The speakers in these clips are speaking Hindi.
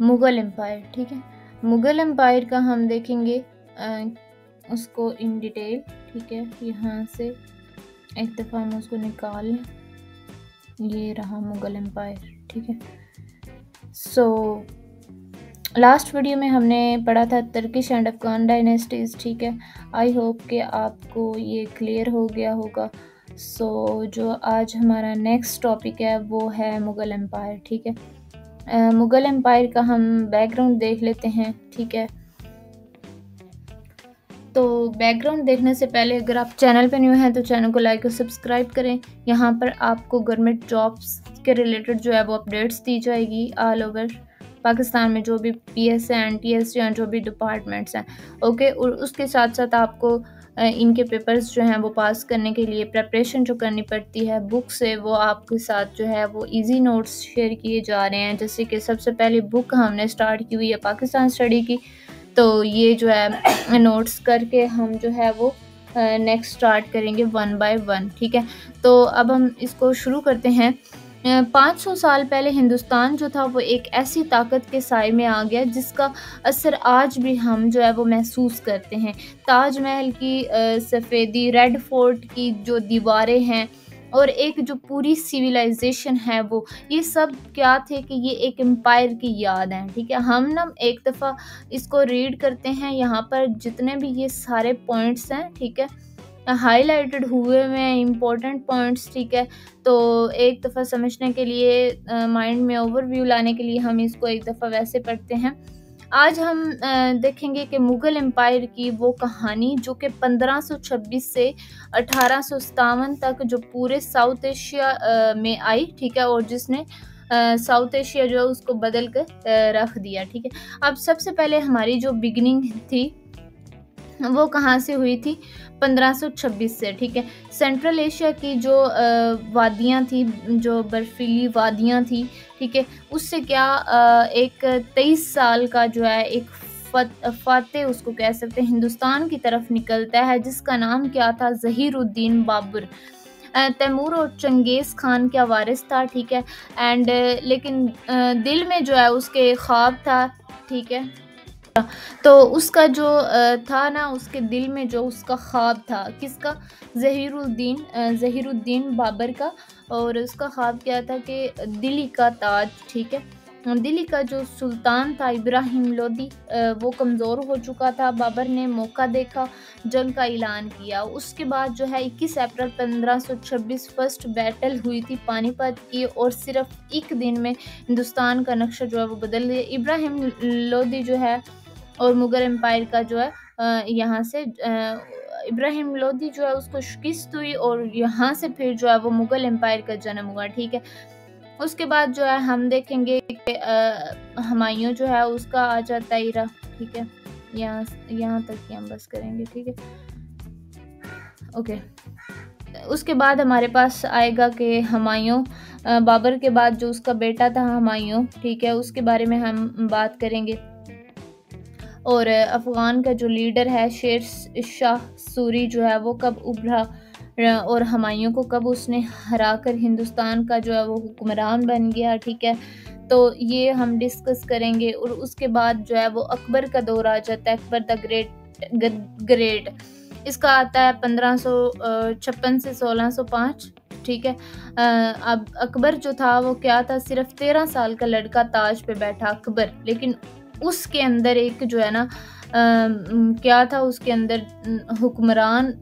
मुग़ल एम्पायर, ठीक है। मुग़ल एम्पायर का हम देखेंगे उसको इन डिटेल, ठीक है। यहाँ से एक दफ़ा हम उसको निकाल लें, ये रहा मुग़ल एम्पायर, ठीक है। लास्ट वीडियो में हमने पढ़ा था तुर्किश एंड अफ़गान डायनेस्टीज़, ठीक है। आई होप कि आपको ये क्लियर हो गया होगा। जो आज हमारा नेक्स्ट टॉपिक है वो है मुग़ल एम्पायर, ठीक है। मुग़ल एम्पायर का हम बैकग्राउंड देख लेते हैं, ठीक है। तो बैकग्राउंड देखने से पहले अगर आप चैनल पे न्यू हैं तो चैनल को लाइक और सब्सक्राइब करें। यहाँ पर आपको गवर्नमेंट जॉब्स के रिलेटेड जो है वो अपडेट्स दी जाएगी ऑल ओवर पाकिस्तान में, जो भी पीएस है, एनटीएस या जो भी डिपार्टमेंट्स हैं, ओके। और उसके साथ साथ आपको इनके पेपर्स जो हैं वो पास करने के लिए प्रेपरेशन जो करनी पड़ती है बुक से, वो आपके साथ जो है वो इजी नोट्स शेयर किए जा रहे हैं। जैसे कि सबसे पहले बुक हमने स्टार्ट की हुई है पाकिस्तान स्टडी की, तो ये जो है नोट्स करके हम जो है वो नेक्स्ट स्टार्ट करेंगे 1 बाय 1, ठीक है। तो अब हम इसको शुरू करते हैं। 500 साल पहले हिंदुस्तान जो था वो एक ऐसी ताकत के साए में आ गया जिसका असर आज भी हम जो है वो महसूस करते हैं। ताजमहल की सफ़ेदी, रेड फोर्ट की जो दीवारें हैं और एक जो पूरी सिविलाइजेशन है वो, ये सब क्या थे कि ये एक एम्पायर की याद है, ठीक है। हम ना एक दफ़ा इसको रीड करते हैं, यहाँ पर जितने भी ये सारे पॉइंट्स हैं, ठीक है, हाईलाइटेड हुए हुए हैं इम्पोर्टेंट पॉइंट्स, ठीक है। तो एक दफ़ा समझने के लिए, माइंड में ओवरव्यू लाने के लिए हम इसको एक दफ़ा वैसे पढ़ते हैं। आज हम देखेंगे कि मुग़ल एम्पायर की वो कहानी जो कि 1526 से 1857 तक जो पूरे साउथ एशिया में आई, ठीक है, और जिसने साउथ एशिया जो है उसको बदल कर रख दिया, ठीक है। अब सबसे पहले हमारी जो बिगिनिंग थी वो कहाँ से हुई थी? 1526 से, ठीक है। सेंट्रल एशिया की जो वादियाँ थी, जो बर्फीली वादियाँ थी, ठीक है, उससे क्या एक 23 साल का जो है एक फ़ातेह उसको कह सकते हैं, हिंदुस्तान की तरफ निकलता है, जिसका नाम क्या था? ज़हीरुद्दीन बाबर। तैमूर और चंगेज़ खान का वारिस था, ठीक है। एंड लेकिन दिल में जो है उसके ख्वाब था, ठीक है। तो उसका जो था ना, उसके दिल में जो उसका ख्वाब था, किसका? ज़हीरुद्दीन बाबर का। और उसका ख्वाब क्या था कि दिल्ली का ताज, ठीक है। दिल्ली का जो सुल्तान था इब्राहिम लोदी, वो कमज़ोर हो चुका था। बाबर ने मौका देखा, जंग का ऐलान किया। उसके बाद जो है 21 अप्रैल 1526 फर्स्ट बैटल हुई थी पानीपत की, और सिर्फ एक दिन में हिंदुस्तान का नक्शा जो है वो बदल दिया। इब्राहिम लोदी जो है और मुग़ल एम्पायर का जो है यहाँ से इब्राहिम लोदी जो है उसको शिकस्त हुई, और यहाँ से फिर जो है वो मुग़ल एम्पायर का जन्म हुआ, ठीक है। उसके बाद जो है हम देखेंगे कि हुमायूं जो है उसका आ जाता है इरा, ठीक है। यहाँ तक ही हम बस करेंगे, ठीक है, ओके। उसके बाद हमारे पास आएगा कि हुमायूं, बाबर के बाद जो उसका बेटा था हुमायूं, ठीक है, उसके बारे में हम बात करेंगे। और अफ़गान का जो लीडर है शेर शाह सूरी जो है वो कब उभरा, और हुमायूं को कब उसने हराकर हिंदुस्तान का जो है वो हुक्मरान बन गया, ठीक है। तो ये हम डिस्कस करेंगे। और उसके बाद जो है वो अकबर का दौर आ जाता है, अकबर द ग्रेट। इसका आता है 1556 से 1605, ठीक है। अब अकबर जो था वो क्या था? सिर्फ 13 साल का लड़का ताज पे बैठा अकबर, लेकिन उसके अंदर एक जो है ना क्या था उसके अंदर? हुक्मरान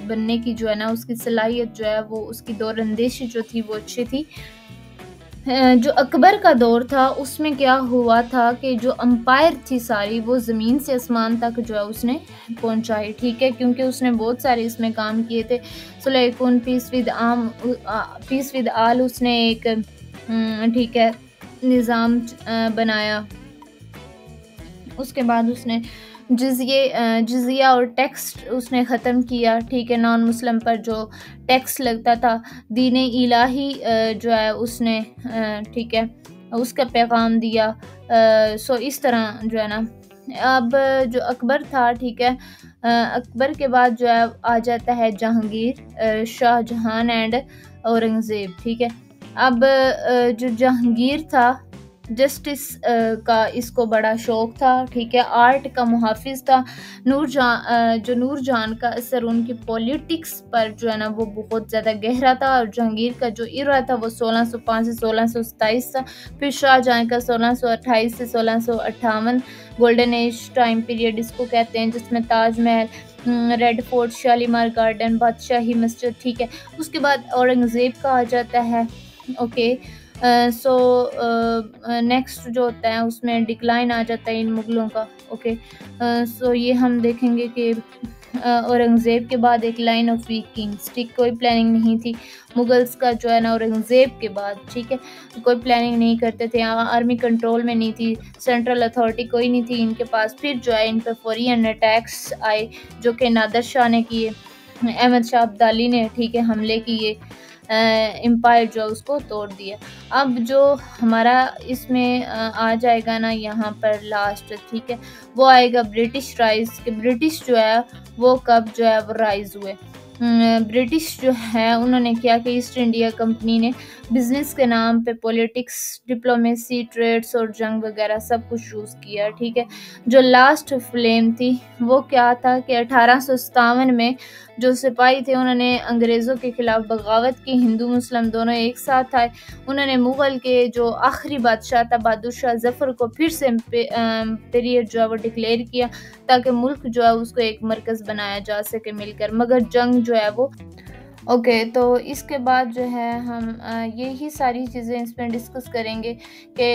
बनने की जो है ना उसकी सलाहियत जो है वो, उसकी दौरंदेशी जो थी वो अच्छी थी। जो अकबर का दौर था उसमें क्या हुआ था कि जो अम्पायर थी सारी वो ज़मीन से आसमान तक जो है उसने पहुंचाई, ठीक है, क्योंकि उसने बहुत सारे इसमें काम किए थे। सुलेकुन पीस विद आल उसने एक ठीक है निज़ाम बनाया। उसके बाद उसने जिज़िया और टैक्स उसने ख़त्म किया, ठीक है। नॉन मुस्लिम पर जो टैक्स लगता था, दीन इलाही जो है उसने ठीक है उसका पैगाम दिया। इस तरह जो है ना, अब जो अकबर था, ठीक है, अकबर के बाद जो है आ जाता है जहांगीर, शाहजहां एंड औरंगज़ेब, ठीक है। अब जो जहांगीर था जस्टिस का इसको बड़ा शौक था, ठीक है। आर्ट का मुहाफिज था। जो नूरजहान का असर उनकी पॉलिटिक्स पर जो है ना वो बहुत ज़्यादा गहरा था। और जहांगीर का जो इरा था वो 1605 से 1627 था। फिर शाहजहां का 1628 से 1658 गोल्डन एज टाइम पीरियड इसको कहते हैं, जिसमें Taj Mahal, Red Fort, Shalimar garden, Badshahi Masjid, ठीक है। उसके बाद औरंगज़ेब का आ जाता है। ओके, सो नेक्स्ट जो होता है उसमें डिक्लाइन आ जाता है इन मुग़लों का। ओके, सो ये हम देखेंगे कि औरंगज़ेब के बाद एक लाइन ऑफ वीक किंग्स, ठीक, कोई प्लानिंग नहीं थी मुगल्स का जो है ना औरंगज़ेब के बाद, ठीक है। कोई प्लानिंग नहीं करते थे, आर्मी कंट्रोल में नहीं थी, सेंट्रल अथॉरिटी कोई नहीं थी इनके पास। फिर जो है इन पर फौरियन अटैक्स आए जो कि नादर शाह ने किए, अहमद शाह अब्दाली ने, ठीक है, हमले किए, एम्पायर जो है उसको तोड़ दिया। अब जो हमारा इसमें आ जाएगा ना यहाँ पर लास्ट, ठीक है, वो आएगा ब्रिटिश राइज के। ब्रिटिश जो है वो कब जो है वो राइज हुए। ब्रिटिश जो है उन्होंने क्या कि ईस्ट इंडिया कंपनी ने बिजनेस के नाम पे पॉलिटिक्स, डिप्लोमेसी, ट्रेड्स और जंग वगैरह सब कुछ यूज़ किया, ठीक है। जो लास्ट फ्लेम थी वो क्या था कि 1857 में जो सिपाही थे उन्होंने अंग्रेज़ों के ख़िलाफ़ बगावत की। हिंदू मुस्लिम दोनों एक साथ आए। उन्होंने मुग़ल के जो आखिरी बादशाह था बहादुर शाह ज़फ़र को फिर से पीरियड जो है वो डिक्लेयर किया, ताकि मुल्क जो है उसको एक मरकज़ बनाया जा सके मिलकर। मगर जंग जो है वो ओके, तो इसके बाद जो है हम यही सारी चीज़ें इसमें डिस्कस करेंगे कि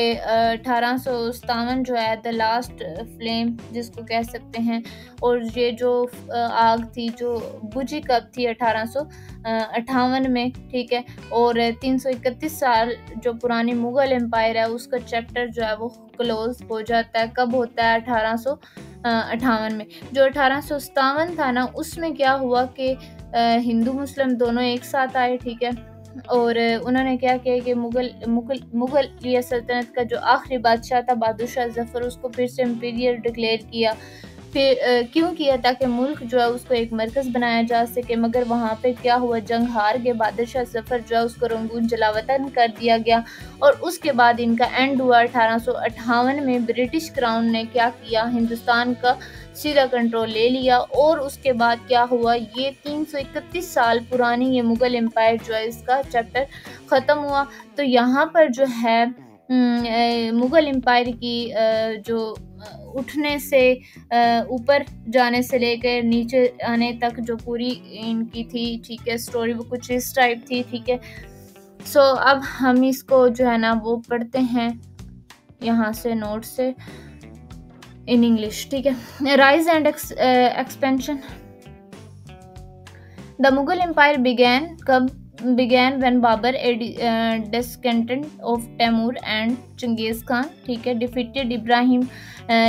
1857 जो है द लास्ट फ्लेम जिसको कह सकते हैं। और ये जो आग थी जो बुझी कब थी 1858 में, ठीक है। और 331 साल जो पुरानी मुग़ल एम्पायर है उसका चैप्टर जो है वो क्लोज हो जाता है। कब होता है? 1858 में। जो 1857 था ना उसमें क्या हुआ कि हिंदू मुस्लिम दोनों एक साथ आए, ठीक है। और उन्होंने क्या किया कि मुगल सल्तनत का जो आखिरी बादशाह था बहादुर शाह ज़फ़र उसको फिर से इम्पीरियल डिक्लेयर किया। फिर क्यों किया? ताकि मुल्क जो है उसको एक मरकज़ बनाया जा सके। मगर वहाँ पे क्या हुआ, जंग हार गए। बहादुर शाह ज़फ़र जो है उसको रंगून जलावतन कर दिया गया। और उसके बाद इनका एंड हुआ 1858 में। ब्रिटिश क्राउन ने क्या किया, हिंदुस्तान का सीधा कंट्रोल ले लिया। और उसके बाद क्या हुआ, ये 331 साल पुरानी ये मुग़ल एम्पायर जो है इसका चैप्टर ख़त्म हुआ। तो यहाँ पर जो है मुग़ल एम्पायर की जो उठने से ऊपर जाने से लेकर नीचे आने तक जो पूरी इनकी थी, ठीक है, स्टोरी वो कुछ इस टाइप थी, ठीक है। सो अब हम इसको जो है ना वो पढ़ते हैं यहाँ से नोट से इन इंग्लिश, ठीक है। Rise and expansion. The Mughal empire began when Babur, a descendant of Timur and Genghis Khan, ठीक है, defeated Ibrahim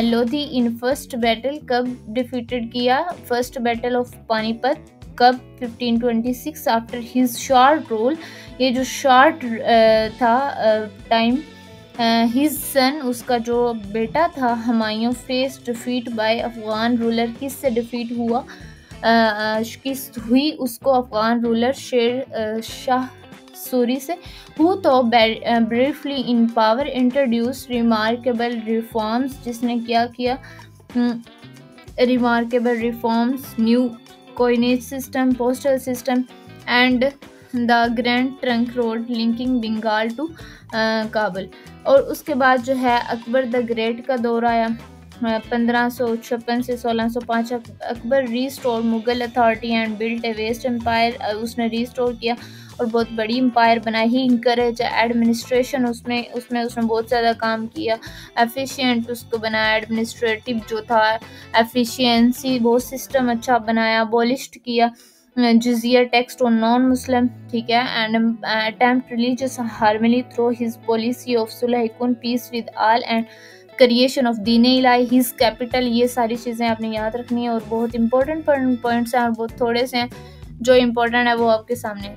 Lodi in first battle। कब defeated किया? First battle of Panipat. कब? 1526। after his short rule, ये जो short था टाइम, his son, उसका जो बेटा था Humayun, face defeat by Afghan ruler. किससे डिफीट हुआ? शिकस्त हुई उसको अफगान रूलर शेर शाह सूरी से। हु तो briefly in power introduce remarkable reforms, जिसने क्या किया? Remarkable reforms, new coinage system, postal system and the grand trunk road linking Bengal to Kabul. और उसके बाद जो है अकबर द ग्रेट का दौर आया 1556 से 1605। Akbar restore Mughal authority and built a vast empire. उसने रीस्टोर किया और बहुत बड़ी एम्पायर बनाई। ही इंकरेज एडमिनिस्ट्रेशन, उसमें उसने बहुत ज़्यादा काम किया। एफिशिएंट उसको बनाया, एडमिनिस्ट्रेटिव जो था एफिशिएंसी, बहुत सिस्टम अच्छा बनाया। अबॉलिश्ड किया जिजिया टैक्स ऑन नॉन मुस्लिम, ठीक है। And attempt religious harmony through his policy of Sulah peace with all and creation of Deen Ilahi, his capital. ये सारी चीज़ें आपने याद रखनी है और बहुत इंपॉर्टेंट पॉइंट्स हैं और बहुत थोड़े से हैं जो इम्पोर्टेंट है वो आपके सामने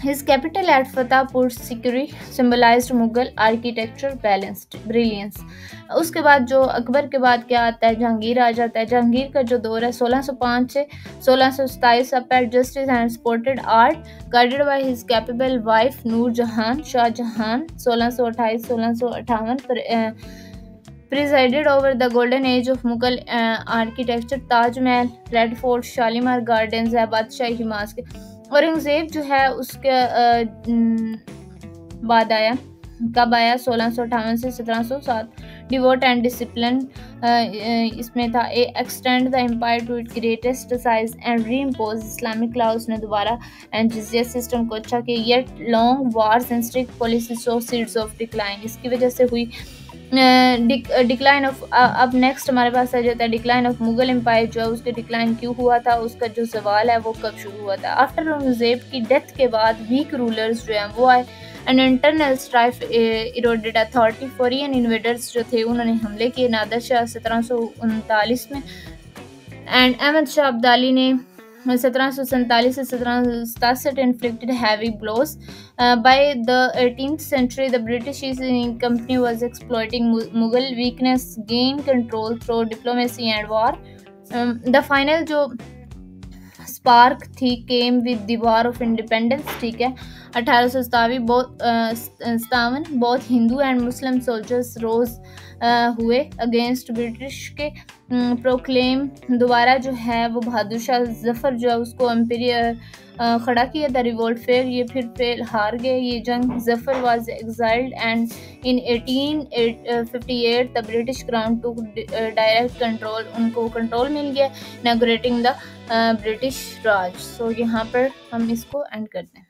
His capital at Fatehpur Sikri symbolized Mughal architecture brilliance. उसके बाद जो अकबर के बाद क्या आता है, जहांगीर आ जाता है। जहांगीर का जो दौर है 1605 से 1627, upheld justice and supported art, guided by his capable wife Noor Jahan. Shahjahan 1628-1658 presided over the golden age of Mughal architecture. Taj Mahal, Red Fort, Shalimar Gardens है बादशाही मास्क। औरंगजेब जो है उसके बाद आया, कब आया, 1658 से 1707। डिवोट एंड डिसिप्लिन इसमें था। Extend the empire to it greatest size and reimpose Islamic law, उसने दोबारा एंड जिजिया सिस्टम को अच्छा किया। Yet long wars and strict policy so seeds of decline, इसकी वजह से हुई डिक्लाइन ऑफ। अब नेक्स्ट हमारे पास आ जाता है डिक्लाइन ऑफ मुगल एम्पायर, जो है उसके डिक्लाइन क्यों हुआ था, उसका जो सवाल है वो कब शुरू हुआ था। आफ्टर औरंगजेब की डेथ के बाद वीक रूलर्स जो हैं वो आए and internal strife eroded authority. Foreign invaders जो थे उन्होंने हमले किए। नादर शाह 1739 में एंड अहमद शाह अब्दाली ने 1747 से 1767 inflicted heavy blows. By the 18th century, the British East India Company was exploiting Mughal weakness, gain control through diplomacy and war. The final जो स्पार्क थी came with the war of independence, ठीक है। 1857 बहुत हिंदू एंड मुस्लिम सोल्जर्स रोज हुए अगेंस्ट ब्रिटिश के। प्रोक्लेम दोबारा जो है वो बहादुर शाह जफर जो है उसको एम्पीरियर खड़ा किया था। रिवोल्ट फेयर ये फिर फेल हार गए ये जंग। Zafar was exiled and in 1858 the British crown to direct control, उनको कंट्रोल मिल गया, inaugurating the British Raj. So यहाँ पर हम इसको एंड करते हैं।